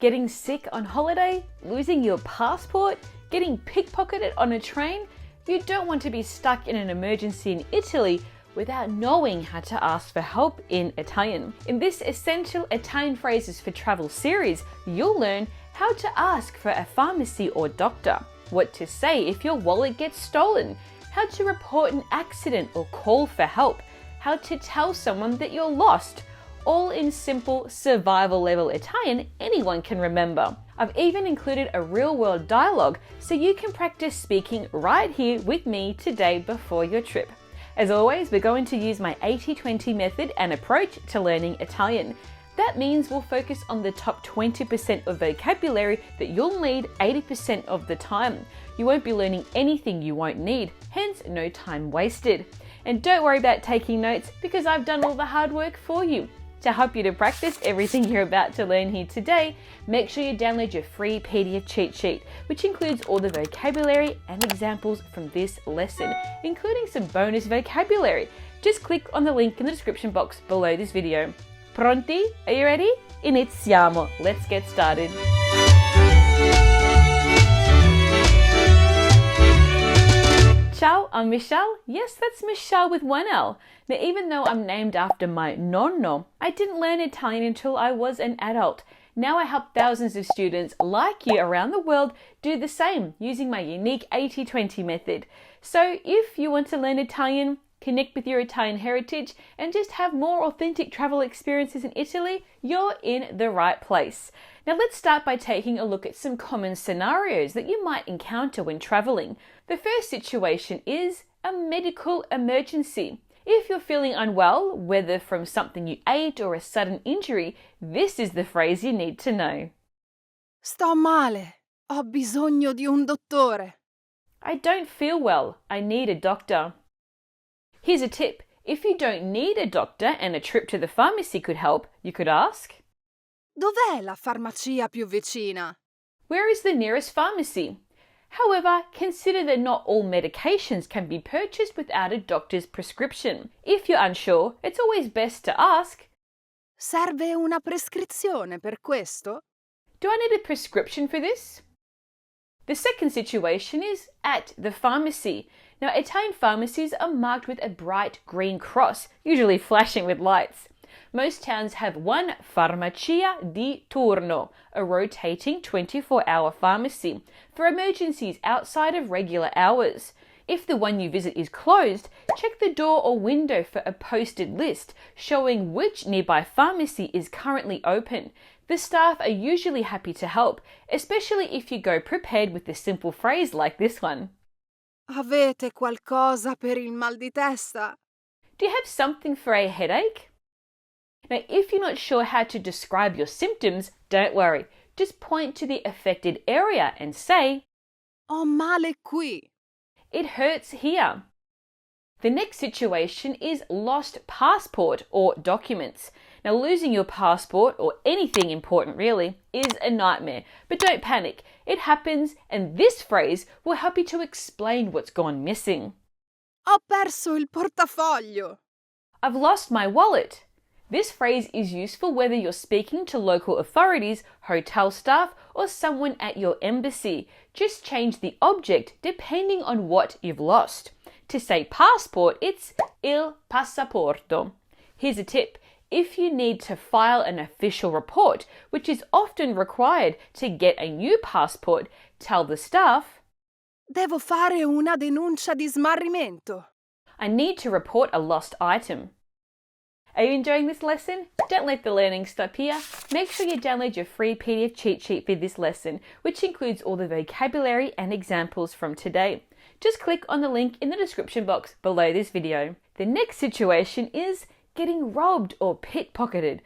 Getting sick on holiday? Losing your passport? Getting pickpocketed on a train? You don't want to be stuck in an emergency in Italy without knowing how to ask for help in Italian. In this essential Italian phrases for travel series, you'll learn how to ask for a pharmacy or doctor, what to say if your wallet gets stolen, how to report an accident or call for help, how to tell someone that you're lost, all in simple survival level Italian anyone can remember. I've even included a real world dialogue so you can practice speaking right here with me today before your trip. As always, we're going to use my 80-20 method and approach to learning Italian. That means we'll focus on the top 20% of vocabulary that you'll need 80% of the time. You won't be learning anything you won't need, hence no time wasted. And don't worry about taking notes because I've done all the hard work for you. To help you to practice everything you're about to learn here today, make sure you download your free PDF cheat sheet, which includes all the vocabulary and examples from this lesson, including some bonus vocabulary. Just click on the link in the description box below this video. Pronti? Are you ready? Iniziamo! Let's get started. Ciao, I'm Michelle. Yes, that's Michelle with one L. Now, even though I'm named after my nonno, I didn't learn Italian until I was an adult. Now I help thousands of students like you around the world do the same using my unique 80-20 method. So if you want to learn Italian, connect with your Italian heritage, and just have more authentic travel experiences in Italy, you're in the right place. Now let's start by taking a look at some common scenarios that you might encounter when traveling. The first situation is a medical emergency. If you're feeling unwell, whether from something you ate or a sudden injury, this is the phrase you need to know. Sto male. Ho bisogno di un dottore. I don't feel well. I need a doctor. Here's a tip. If you don't need a doctor and a trip to the pharmacy could help, you could ask, Dov'è la farmacia più vicina? where is the nearest pharmacy? However, consider that not all medications can be purchased without a doctor's prescription. If you're unsure, it's always best to ask, Serve una prescrizione per questo? do I need a prescription for this? The second situation is at the pharmacy. Now, Italian pharmacies are marked with a bright green cross, usually flashing with lights. Most towns have one farmacia di turno, a rotating 24-hour pharmacy, for emergencies outside of regular hours. If the one you visit is closed, check the door or window for a posted list showing which nearby pharmacy is currently open. The staff are usually happy to help, especially if you go prepared with a simple phrase like this one. Avete qualcosa per il mal di testa? Do you have something for a headache? Now, if you're not sure how to describe your symptoms, don't worry. Just point to the affected area and say, Ho male qui. it hurts here. The next situation is lost passport or documents. Now, losing your passport, or anything important really, is a nightmare. But don't panic. It happens, and this phrase will help you to explain what's gone missing. Ho perso il portafoglio. I've lost my wallet. This phrase is useful whether you're speaking to local authorities, hotel staff, or someone at your embassy. Just change the object depending on what you've lost. To say passport, it's il passaporto. Here's a tip. If you need to file an official report, which is often required to get a new passport, tell the staff, Devo fare una denuncia di smarrimento. I need to report a lost item. Are you enjoying this lesson? Don't let the learning stop here. Make sure you download your free PDF cheat sheet for this lesson, which includes all the vocabulary and examples from today. Just click on the link in the description box below this video. The next situation is getting robbed or pickpocketed.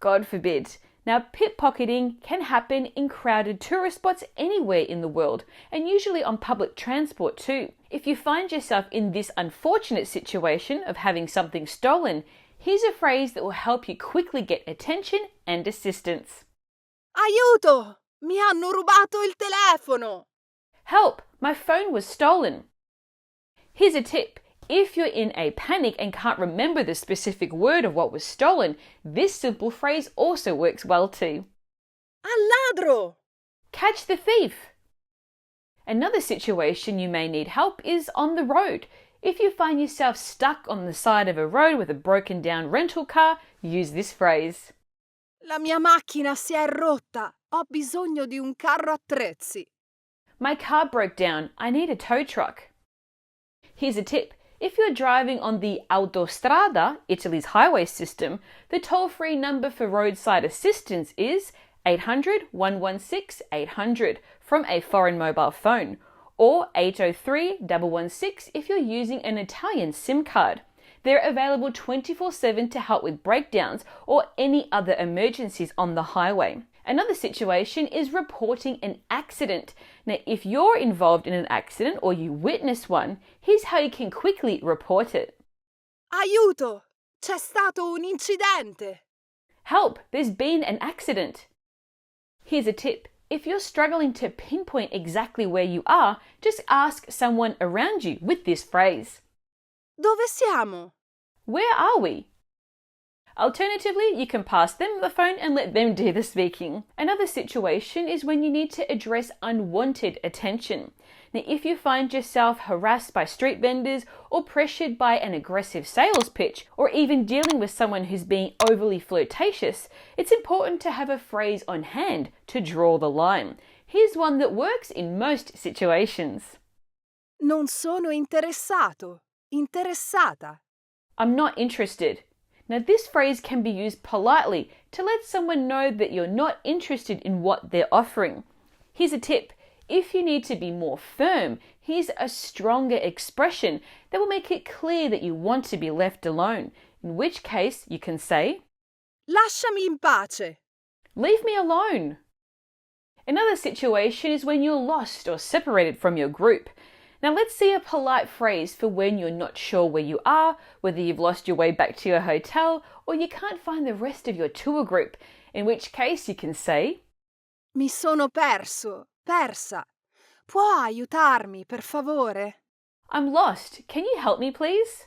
God forbid. Now, pickpocketing can happen in crowded tourist spots anywhere in the world, and usually on public transport too. If you find yourself in this unfortunate situation of having something stolen, here's a phrase that will help you quickly get attention and assistance. Aiuto! Mi hanno rubato il telefono. Help! My phone was stolen. Here's a tip. If you're in a panic and can't remember the specific word of what was stolen, this simple phrase also works well too. Al ladro! Catch the thief! Another situation you may need help is on the road. If you find yourself stuck on the side of a road with a broken down rental car, use this phrase. La mia macchina si è rotta. Ho bisogno di un carro attrezzi. My car broke down. I need a tow truck. Here's a tip. If you're driving on the autostrada, Italy's highway system, the toll-free number for roadside assistance is 800 116 800 from a foreign mobile phone, or 803 116 if you're using an Italian SIM card. They're available 24/7 to help with breakdowns or any other emergencies on the highway. Another situation is reporting an accident. Now, if you're involved in an accident or you witness one, here's how you can quickly report it. Aiuto! C'è stato un incidente! Help! There's been an accident. Here's a tip. If you're struggling to pinpoint exactly where you are, just ask someone around you with this phrase. Dove siamo? Where are we? Alternatively, you can pass them the phone and let them do the speaking. Another situation is when you need to address unwanted attention. Now, if you find yourself harassed by street vendors or pressured by an aggressive sales pitch, or even dealing with someone who's being overly flirtatious, it's important to have a phrase on hand to draw the line. Here's one that works in most situations. Non sono interessato. Interessata. I'm not interested. Now, this phrase can be used politely to let someone know that you're not interested in what they're offering. Here's a tip. If you need to be more firm, here's a stronger expression that will make it clear that you want to be left alone, in which case you can say, Lasciami in pace. Leave me alone. Another situation is when you're lost or separated from your group. Now let's see a polite phrase for when you're not sure where you are, whether you've lost your way back to your hotel or you can't find the rest of your tour group, in which case you can say, Mi sono persa. Può aiutarmi, per favore? I'm lost. Can you help me, please?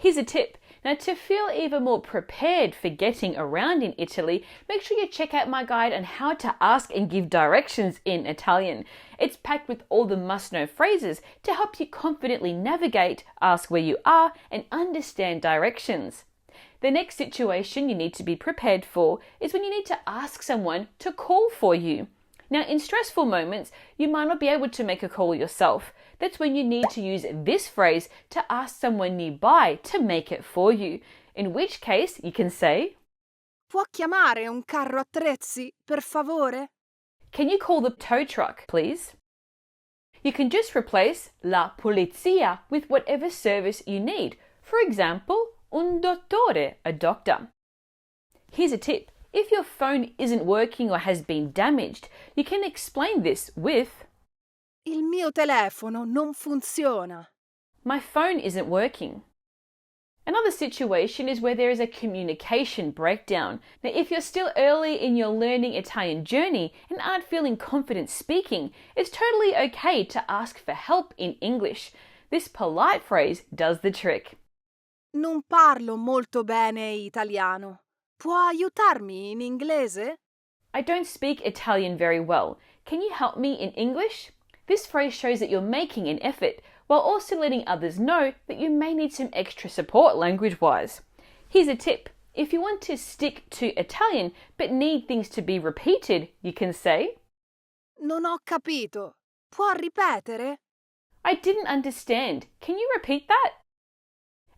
Here's a tip. Now, to feel even more prepared for getting around in Italy, make sure you check out my guide on how to ask and give directions in Italian. It's packed with all the must-know phrases to help you confidently navigate, ask where you are, and understand directions. The next situation you need to be prepared for is when you need to ask someone to call for you. Now, in stressful moments, you might not be able to make a call yourself. That's when you need to use this phrase to ask someone nearby to make it for you, in which case you can say, Può chiamare un carro attrezzi, per favore? Can you call the tow truck, please? You can just replace la polizia with whatever service you need. For example, un dottore, a doctor. Here's a tip. If your phone isn't working or has been damaged, you can explain this with, Il mio telefono non funziona. My phone isn't working. Another situation is where there is a communication breakdown. Now, if you're still early in your learning Italian journey and aren't feeling confident speaking, it's totally okay to ask for help in English. This polite phrase does the trick. Non parlo molto bene italiano. Può aiutarmi in inglese? I don't speak Italian very well. Can you help me in English? This phrase shows that you're making an effort, while also letting others know that you may need some extra support language-wise. Here's a tip. If you want to stick to Italian but need things to be repeated, you can say, Non ho capito. Può ripetere? I didn't understand. Can you repeat that?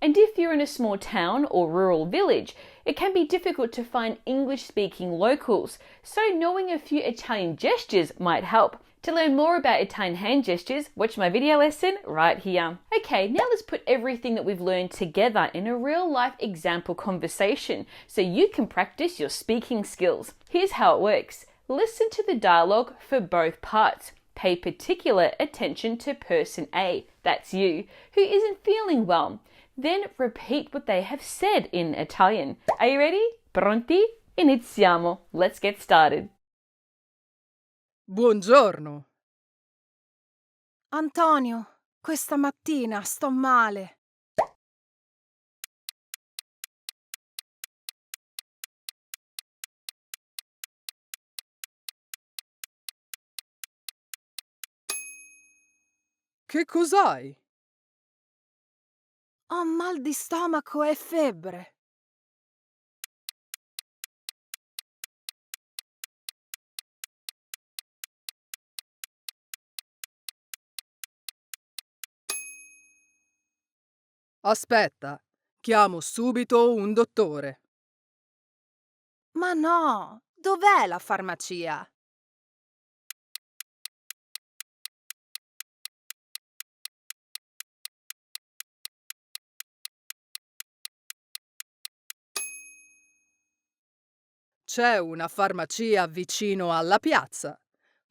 And if you're in a small town or rural village, it can be difficult to find English-speaking locals, so knowing a few Italian gestures might help. To learn more about Italian hand gestures, watch my video lesson right here. Okay, now let's put everything that we've learned together in a real-life example conversation so you can practice your speaking skills. Here's how it works. Listen to the dialogue for both parts. Pay particular attention to person A, that's you, who isn't feeling well. Then repeat what they have said in Italian. Are you ready? Pronti? Iniziamo. Let's get started. Buongiorno. Antonio, questa mattina sto male. Che cos'hai? Ho mal di stomaco e febbre. Aspetta, chiamo subito un dottore. Ma no, dov'è la farmacia? C'è una farmacia vicino alla piazza.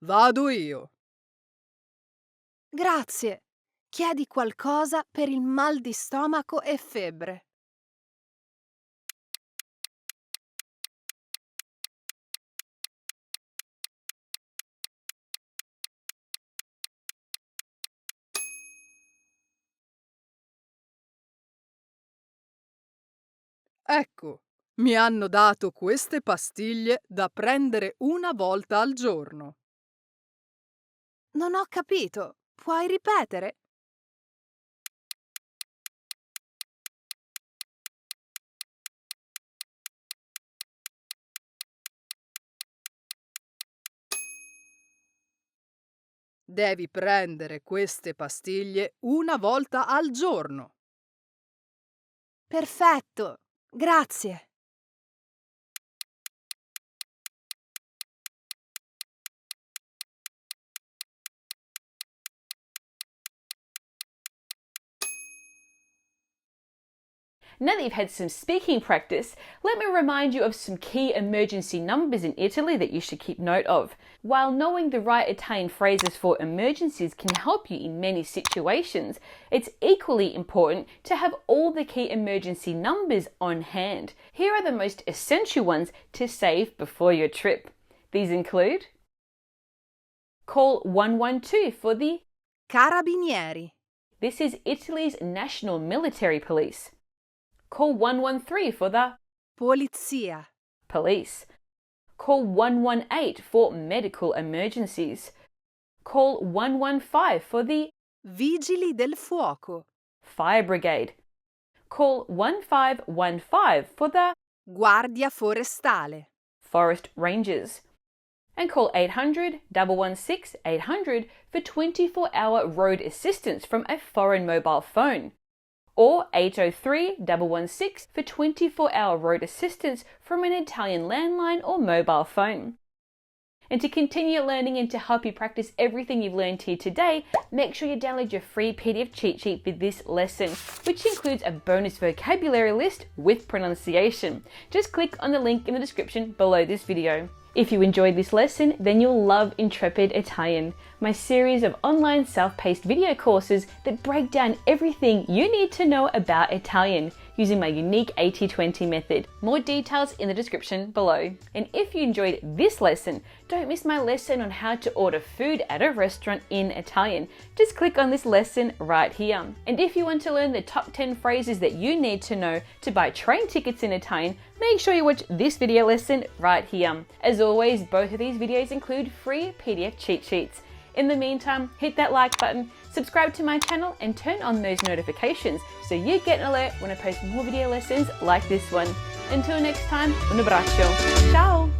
Vado io. Grazie. Chiedi qualcosa per il mal di stomaco e febbre. Ecco, mi hanno dato queste pastiglie da prendere una volta al giorno. Non ho capito. Puoi ripetere? Devi prendere queste pastiglie una volta al giorno. Perfetto, grazie. Now that you've had some speaking practice, let me remind you of some key emergency numbers in Italy that you should keep note of. While knowing the right Italian phrases for emergencies can help you in many situations, it's equally important to have all the key emergency numbers on hand. Here are the most essential ones to save before your trip. These include: call 112 for the Carabinieri. This is Italy's national military police. Call 113 for the Polizia. police. Call 118 for medical emergencies. Call 115 for the Vigili del fuoco. fire brigade. Call 1515 for the Guardia forestale. forest rangers. And call 800 116 800 for 24-hour road assistance from a foreign mobile phone. Or 803 116 for 24-hour road assistance from an Italian landline or mobile phone. And to continue learning and to help you practice everything you've learned here today, make sure you download your free PDF cheat sheet for this lesson, which includes a bonus vocabulary list with pronunciation. Just click on the link in the description below this video. If you enjoyed this lesson, then you'll love Intrepid Italian, my series of online self-paced video courses that break down everything you need to know about Italian using my unique 80-20 method. More details in the description below. And if you enjoyed this lesson, don't miss my lesson on how to order food at a restaurant in Italian. Just click on this lesson right here. And if you want to learn the top 10 phrases that you need to know to buy train tickets in Italian, make sure you watch this video lesson right here. As always, both of these videos include free PDF cheat sheets. In the meantime, hit that like button, subscribe to my channel and turn on those notifications so you get an alert when I post more video lessons like this one. Until next time, un abbraccio. Ciao!